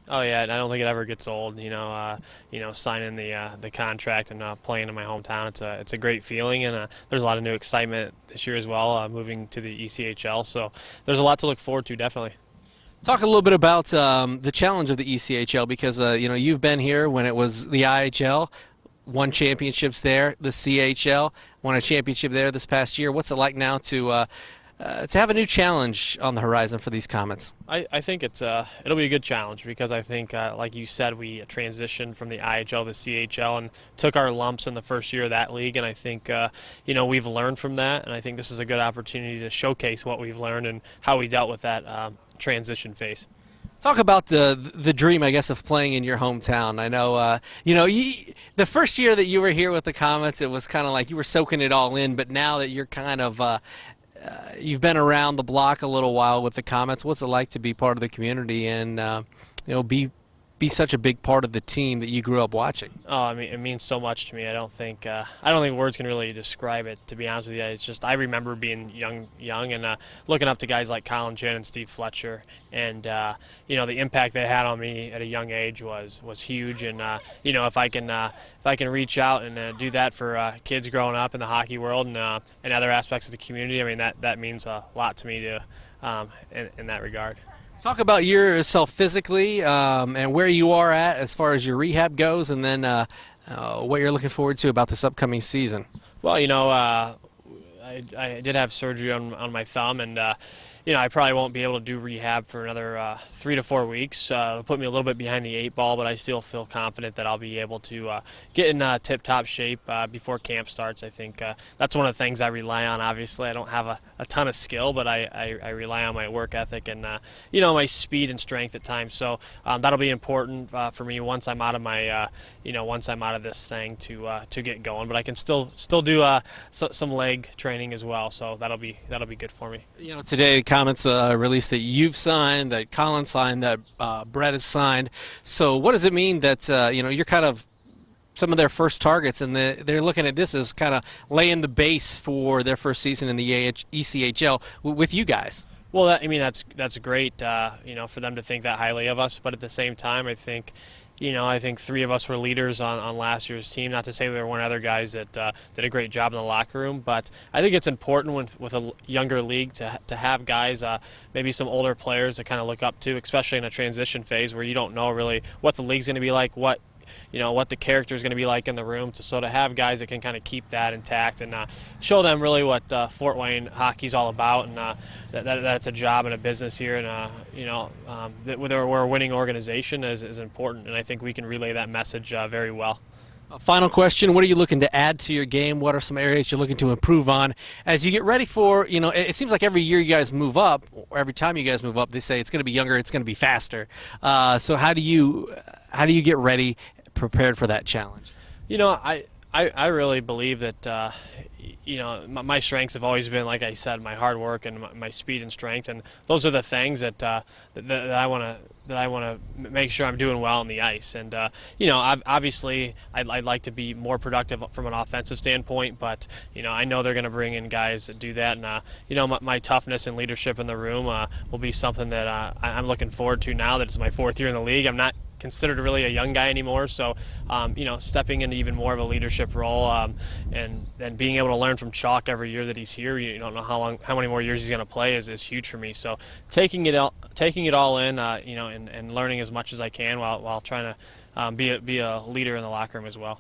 Oh yeah, and I don't think it ever gets old. Signing the contract and playing in my hometown. It's a great feeling, and there's a lot of new excitement this year as well. Moving to the ECHL, so there's a lot to look forward to. Definitely. Talk a little bit about the challenge of the ECHL because you've been here when it was the IHL, won championships there. The CHL won a championship there this past year. What's it like now to have a new challenge on the horizon for these Komets? I think it'll be a good challenge because I think, like you said, we transitioned from the IHL to the CHL and took our lumps in the first year of that league, and I think we've learned from that, and I think this is a good opportunity to showcase what we've learned and how we dealt with that transition phase. Talk about the dream, I guess, of playing in your hometown. I know, the first year that you were here with the Komets, it was kind of like you were soaking it all in. But now that you're kind of you've been around the block a little while with the Komets, what's it like to be part of the community and be such a big part of the team that you grew up watching? Oh, I mean, it means so much to me. I don't think words can really describe it. To be honest with you, it's just I remember being young, and looking up to guys like Colin Jen and Steve Fletcher, and the impact they had on me at a young age was huge. And if I can reach out and do that for kids growing up in the hockey world and other aspects of the community, I mean that means a lot to me in that regard. Talk about yourself physically and where you are at as far as your rehab goes, and then what you're looking forward to about this upcoming season. Well, I did have surgery on my thumb, and I probably won't be able to do rehab for another 3 to 4 weeks. It'll put me a little bit behind the 8 ball, but I still feel confident that I'll be able to get in tip-top shape before camp starts. I think that's one of the things I rely on. Obviously, I don't have a ton of skill, but I rely on my work ethic and my speed and strength at times. So that'll be important for me once I'm out of my once I'm out of this thing to get going. But I can still do some leg training as well. So that'll be good for me. Today Komets released that you've signed, that Colin signed, that Brett has signed. So what does it mean that you're kind of some of their first targets, and they're looking at this as kind of laying the base for their first season in the ECHL with you guys? Well, that's great, for them to think that highly of us. But at the same time, I think 3 of us were leaders on last year's team. Not to say there weren't other guys that did a great job in the locker room, but I think it's important with a younger league to have guys, maybe some older players to kind of look up to, especially in a transition phase where you don't know really what the league's going to be like, what the character is going to be like in the room. To have guys that can kind of keep that intact and show them really what Fort Wayne hockey's all about, and that it's a job and a business here, and that we're a winning organization is important, and I think we can relay that message very well. Final question, what are you looking to add to your game? What are some areas you're looking to improve on as you get ready for, it seems like every year you guys move up, or every time you guys move up, they say it's going to be younger, it's going to be faster. So how do you get ready, prepared for that challenge? I really believe that my strengths have always been, like I said, my hard work and my speed and strength, and those are the things that I want to make sure I'm doing well on the ice. And obviously I'd like to be more productive from an offensive standpoint, but I know they're going to bring in guys that do that, and my toughness and leadership in the room will be something that I'm looking forward to now that it's my 4th year in the league. I'm not considered really a young guy anymore, so stepping into even more of a leadership role, and being able to learn from Chalk every year that he's here. You don't know how many more years he's going to play is huge for me. So taking it all in, and learning as much as I can while trying to be a leader in the locker room as well.